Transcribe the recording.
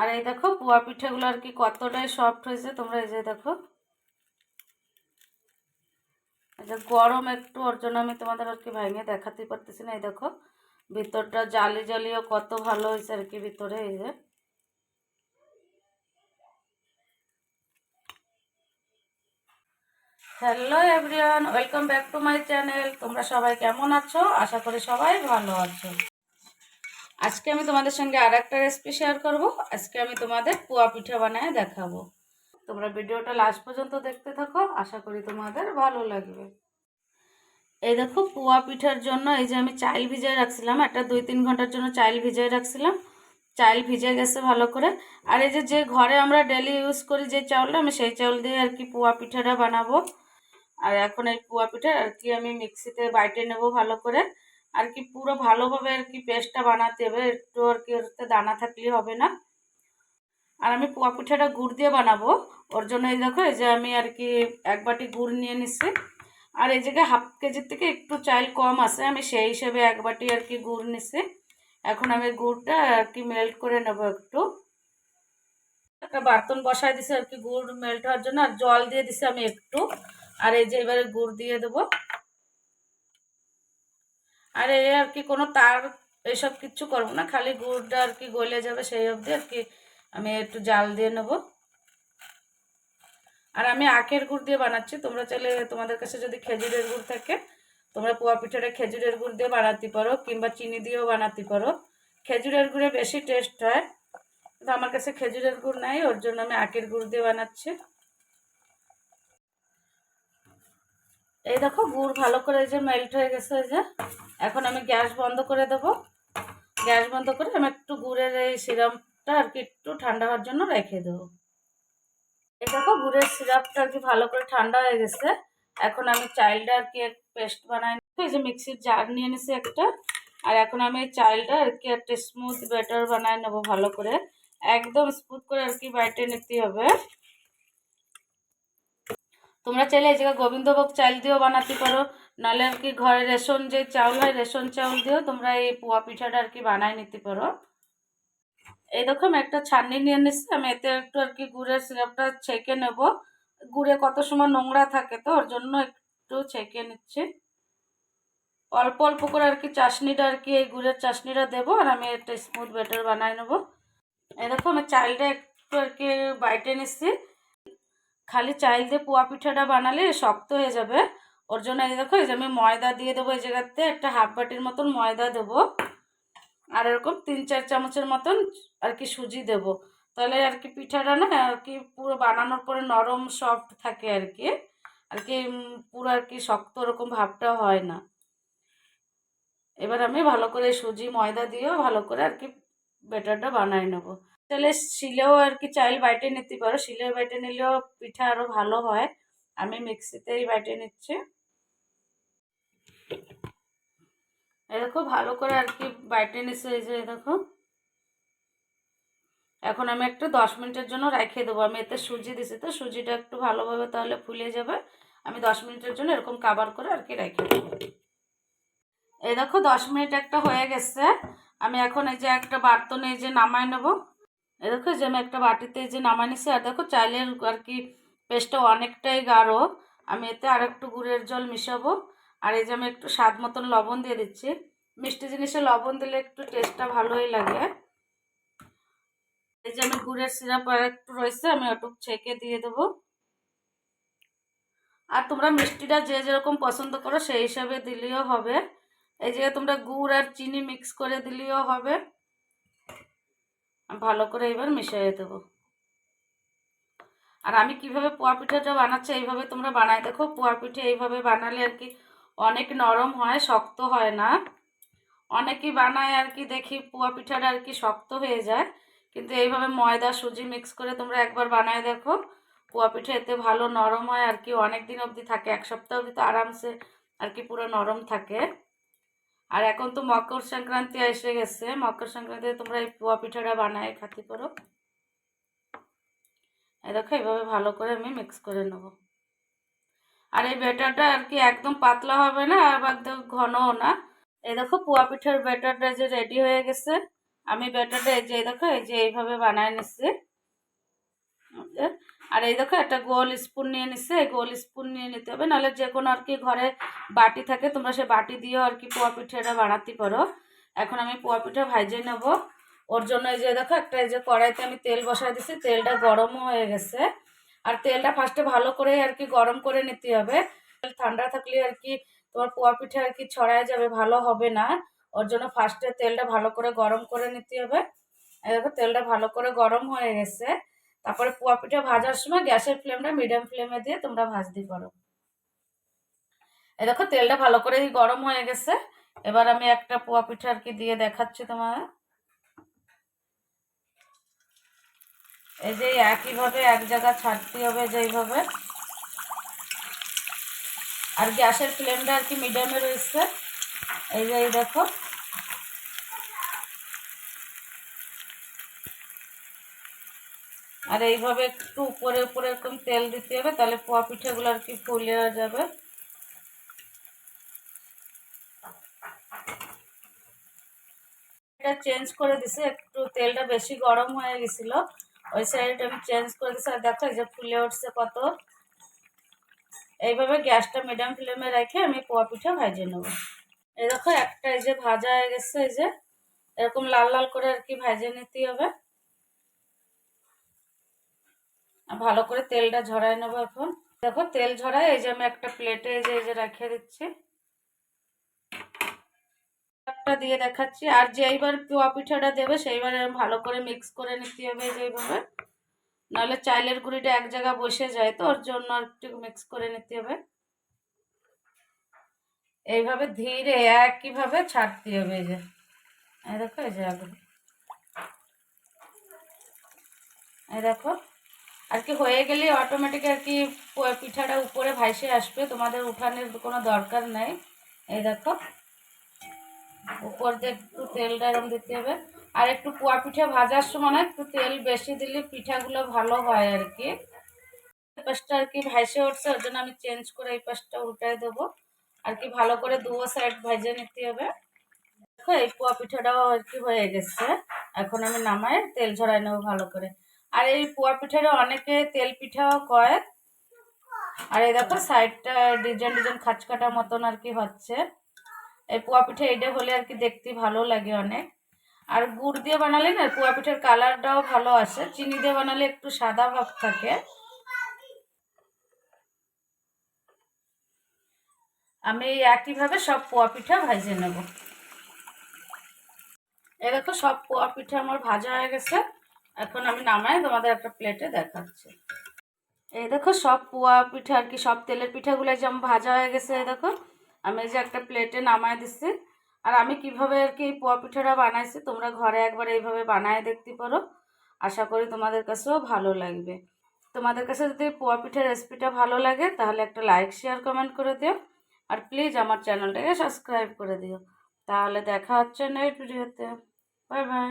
আর এই দেখো পোয়া পিঠাগুলো আর কি কতটাই সফট হয়েছে। তোমরা এই যে দেখো, এই যে গরম একটু, ওর জন্য আমি তোমাদের আর কি ভেঙে দেখাতে পারতেছি না। এই দেখো ভিতরটা জালি জালিও কত ভালো হয়েছে আর কি ভিতরে। এই যে hello everyone, welcome back to my channel. তোমরা সবাই কেমন আছো? আশা করি সবাই ভালো আছো। আজকে আমি তোমাদের সঙ্গে আর একটা রেসিপি শেয়ার করব। আজকে আমি তোমাদের পোয়া পিঠা বানায় দেখাবো। তোমরা ভিডিওটা লাস্ট পর্যন্ত দেখতে থাকো, আশা করি তোমাদের ভালো লাগবে। এই দেখো পোয়া পিঠার জন্য এই যে আমি চাল ভিজিয়ে রাখছিলাম, একটা 2-3 ঘন্টার জন্য চাল ভিজিয়ে রাখছিলাম। চাল ভিজে গেছে ভালো করে। আর এই যে যে ঘরে আমরা ডেলি ইউজ করি যে চাউলটা, আমি সেই চাউল দিয়ে আর কি পোয়া পিঠাটা বানাবো। আর এখন এই পোয়া পিঠা আর কি আমি মিক্সিতে বাইটে নেব ভালো করে। আর কি পুরো ভালোভাবে আর কি পেস্টটা বানাতে হবে, একটু আর কি ওতে দানা থাকলে হবে না। আর আমি পোয়া পিঠাটা গুড় দিয়ে বানাবো। ওর জন্য এই দেখো এই যে আমি আর কি 1 বাটি গুড় নিয়ে নিচ্ছি। আর এই জায়গায় হাফ কেজির থেকে একটু চাল কম আছে, আমি সেই হিসেবে 1 বাটি আর কি গুড় নিচ্ছি। এখন আমি গুড়টা আর কি মেল্ট করে নেব একটু। একটা বার্তন বসাই দিছি আর কি গুড় মেল্ট হওয়ার জন্য, আর জল দিয়ে দিছি আমি একটু। আর এই যে এবারে গুড় দিয়ে দেবো। আর এই আর কি কোনো তার এসব কিচ্ছু করবো না, খালি গুড়টা আর কি গলে যাবে সেই অবধি আর কি আমি একটু জাল দিয়ে নেব। আর আমি আখের গুড় দিয়ে বানাচ্ছি। তোমরা চাইলে তোমাদের কাছে যদি খেজুরের গুড় থাকে, তোমরা পোয়া পিঠাটা খেজুরের গুড় দিয়ে বানাতে পারো, কিংবা চিনি দিয়েও বানাতে পারো। খেজুরের গুড়ে বেশি টেস্ট হয়, কিন্তু আমার কাছে খেজুরের গুড় নাই, ওর জন্য আমি আখের গুড় দিয়ে বানাচ্ছি। এই দেখো গুড় ভালো করে এই যে মেল্ট হয়ে গেছে। এই যে এখন আমি গ্যাস বন্ধ করে দেব। গ্যাস বন্ধ করে আমি একটু গুড়ের এই সিরাপটা আর কি একটু ঠান্ডা হওয়ার জন্য রেখে দেবো। এই দেখো গুড়ের সিরাপটা আর কি ভালো করে ঠান্ডা হয়ে গেছে। এখন আমি চালটা আর কি পেস্ট বানাই নিচ্ছি। এই যে মিক্সির জার নিয়ে নিছি একটা। আর এখন আমি এই চালটা আর কি একটা স্মুথ ব্যাটার বানায় নেবো ভালো করে। একদম স্মুথ করে আর কি বাইটে নিতে হবে। তোমরা চাইলে এই জায়গায় গোবিন্দভোগ চাল দিয়েও বানাতে পারো, নাহলে আর কি ঘরে রেশন যে চাউল হয়, রেশন চাউল দিয়েও তোমরা এই পোয়া পিঠাটা আর কি বানায় নিতে পারো। এই দেখো আমি একটা ছাঁকনি নিয়ে নিচ্ছি, আমি এতে একটু আর কি গুড়ের সিরাপটা ছেঁকে নেব। গুড়ে কত সময় নোংরা থাকে, তো ওর জন্য একটু ছেঁকে নিচ্ছি। অল্প অল্প করে আর কি চাশনিটা আর কি এই গুড়ের চাশনিটা দেবো, আর আমি একটা স্মুথ ব্যাটার বানাই নেবো। এই দেখো আমি চালটা একটু আর কি বাইটে নিচ্ছি। খালি চাল দিয়ে পোয়া পিঠাটা বানালে শক্ত হয়ে যাবে, ওর জন্য এই দেখো এই যে আমি ময়দা দিয়ে দেবো। এই জায়গাতে একটা হাফ বাটির মতন ময়দা দেবো। আর এরকম 3-4 চামচের মতন আর কি সুজি দেব। তাহলে আর কি পিঠাটা না আর কি পুরো বানানোর পরে নরম সফট থাকে আর কি। আর কি পুরো আর কি শক্ত ওরকম ভাবটা হয় না। এবার আমি ভালো করে সুজি ময়দা দিয়েও ভালো করে আর কি ব্যাটারটা বানাই নেব। তাহলে শিলেও আর কি চাইল বাইটে নিতে পারো, শিলে বাইটে নিলেও পিঠা আরও ভালো হয়। আমি মিক্সিতেই বাইটে নিচ্ছি। এই দেখো ভালো করে আর কি বাইটে নিচ্ছে। এই যে দেখো এখন আমি একটু 10 মিনিটের জন্য রেখে দেবো। আমি এতে সুজি দিছি, তো সুজিটা একটু ভালোভাবে তাহলে ফুলে যাবে। আমি 10 মিনিটের জন্য এরকম কাভার করে আর কি রেখে দেবো। এই দেখো 10 মিনিট একটা হয়ে গেছে। আমি এখন এই যে একটা বার্তনে এই যে নামাই নেব। এই দেখো যে আমি একটা বাটিতে এই যে নামাই নিছি। আর দেখো চাইলের আর কি পেস্টটা অনেকটাই গাঢ়। আমি এতে আর একটু গুড়ের জল মিশাবো। আর এই যে আমি একটু স্বাদ মতন লবণ দিয়ে দিচ্ছি। মিষ্টি জিনিসে লবণ দিলে একটু টেস্টটা ভালোই লাগে। এই যে আমি গুড়ের সিরাপ আর একটু রয়েছে, আমি ওটুক ছেঁকে দিয়ে দেবো। আর তোমরা মিষ্টিটা যে যেরকম পছন্দ করো সেই হিসাবে দিলেও হবে। এই যে তোমরা গুড় আর চিনি মিক্স করে দিলেও হবে। ভালো করে এবার মিশিয়ে দেবো। আর আমি কিভাবে পোয়া পিঠাটা বানাচ্ছি এইভাবে তোমরা বানাই দেখো। পোয়া পিঠে এইভাবে বানালে আর কি অনেক নরম হয়, শক্ত হয় না। অনেকেই বানায় আর কি দেখি পোয়া পিঠাটা আর কি শক্ত হয়ে যায়, কিন্তু এইভাবে ময়দা সুজি মিক্স করে তোমরা একবার বানায় দেখো। পোয়া পিঠা এতে ভালো নরম হয় আর কি, অনেক দিন অবধি থাকে, 1 সপ্তাহ অবধি তো আরামসে আর কি পুরো নরম থাকে। আর এখন তো মকর সংক্রান্তি এসে গেছে, মকর সংক্রান্তিতে তোমরা এই পোয়া পিঠাটা বানায় খেতে পারো। এই দেখো এইভাবে ভালো করে আমি মিক্স করে নেব। আর এই ব্যাটারটা আর কি একদম পাতলা হবে না, আর একদম ঘনও না। এই দেখো পোয়া পিঠার ব্যাটারটা যে রেডি হয়ে গেছে। আমি ব্যাটারটা এই যে দেখো এই যে এইভাবে বানায় নিচ্ছি। আর এই দেখো একটা গোল স্পুন নিয়ে নিচ্ছে, এই গোল স্পুন নিয়ে নিতে হবে, নাহলে যে কোনো আর কি ঘরে বাটি থাকে তোমরা সে বাটি দিয়েও আর কি পোয়া পিঠাটা বানাতে পারো। এখন আমি পোয়া পিঠা ভাইজে নেব। ওর জন্য এই যে দেখো একটা এই যে কড়াইতে আমি তেল বসাই দিচ্ছি, তেলটা গরমও হয়ে গেছে। আর তেলটা ফার্স্টে ভালো করে আর কি গরম করে নিতে হবে। ঠান্ডা থাকলে আর কি তোমার পোয়া পিঠা আর কি ছড়ায় যাবে, ভালো হবে না। ওর জন্য ফার্স্টে তেলটা ভালো করে গরম করে নিতে হবে। এই দেখো তেলটা ভালো করে গরম হয়ে গেছে। তারপরে পোয়া পিঠা ভাজার সময় গ্যাসের ফ্লেমটা মিডিয়াম ফ্লেমে দিয়ে তোমরা ভাজতে পারো। এই দেখো তেলটা ভালো করে গরম হয়ে গেছে। এবার আমি একটা পোয়া পিঠা আর কি দিয়ে দেখাচ্ছি তোমার। এই যে একইভাবে এক জায়গা ছাড়তে হবে যেইভাবে। আর গ্যাসের ফ্লেমটা আর কি মিডিয়ামে রয়েছে। এই যে দেখো আর এইভাবে একটু উপরে উপরে এরকম তেল দিতে হবে, তাহলে পোয়া পিঠাগুলো আর কি ফুলে যাবে। এটা চেঞ্জ করে দিছি, একটু তেলটা বেশি গরম হয়ে গেছিল, ওই সাইড আমি চেঞ্জ করে দিছি। আর দেখো এই যে ফুলে উঠছে কত। এইভাবে গ্যাসটা মিডিয়াম ফ্লেমে রেখে আমি পোয়া পিঠা ভাজে নেব। এই দেখো একটা এই যে ভাজা হয়ে গেছে, এই যে এরকম লাল লাল করে আর কি ভাজে নিতে হবে। ভালো করে তেলটা ঝরাই নেবো। এখন দেখো তেল ঝরাই, এই যে আমি একটা প্লেটে এই যে রেখে দিচ্ছি। একটা দিয়ে দেখাচ্ছি। আর যেইবার পোয়া পিঠাটা দেবে সেইবার ভালো করে মিক্স করে নিতে হবে যেইভাবে, নাহলে চাইলের গুঁড়িটা এক জায়গায় বসে যায়, তো ওর জন্য একটু মিক্স করে নিতে হবে। এইভাবে ধীরে একইভাবে ছাড়তে হবে। এই যে দেখো এই যে এই দেখো আর কি হয়ে গেলে অটোমেটিক আর কি পিঠাটা উপরে ভাইসে আসবে, তোমাদের উঠানোর কোনো দরকার নাই। এই দেখো উপর দিয়ে একটু তেলটা এরকম দিতে হবে। আর একটু পোয়া পিঠা ভাজার সময় না একটু তেল বেশি দিলে পিঠাগুলো ভালো হয় আর কি। এই পাশটা আর কি ভাইসে উঠছে, ওর জন্য আমি চেঞ্জ করে এই পাশটা উল্টাই দেবো। আর কি ভালো করে দুও সাইড ভেজে নিতে হবে। দেখো এই পোয়া পিঠাটাও আর কি হয়ে গেছে। এখন আমি নামাই তেল ঝরাই নেবো ভালো করে। আর এই পোয়া পিঠাটা অনেকে তেল পিঠাও কয়। আর এই দেখো সাইডটা ডিজাইন ডিজাইন খাঁচকাটা মতন আর কি হচ্ছে। এই পোয়া পিঠা এটা হলে আর কি দেখতে ভালো লাগে অনেক। আর গুড় দিয়ে বানালে না পোয়া পিঠার কালারটাও ভালো আসে, চিনি দিয়ে বানালে একটু সাদা ভাব থাকে। আমি একইভাবে সব পোয়া পিঠা ভাজে নেব। এই দেখো সব পোয়া পিঠা আমার ভাজা হয়ে গেছে। এখন আমি নামাই তোমাদের একটা প্লেটে দেখাচ্ছি। এই দেখো সব পোয়া পিঠা আর কি সব তেলের পিঠাগুলো যেমন ভাজা হয়ে গেছে। এই দেখো আমি এই যে একটা প্লেটে নামাই দিচ্ছি। আর আমি কিভাবে আর কি পোয়া পিঠাটা বানাইছি তোমরা ঘরে একবার এইভাবে বানায় দেখতে পারো। আশা করি তোমাদের কাছেও ভালো লাগবে। তোমাদের কাছে যদি পোয়া পিঠার রেসিপিটা ভালো লাগে তাহলে একটা লাইক শেয়ার কমেন্ট করে দিও। আর প্লিজ আমার চ্যানেলটাকে সাবস্ক্রাইব করে দিও। তাহলে দেখা হচ্ছে নেক্সট ভিডিওতে। Bye bye.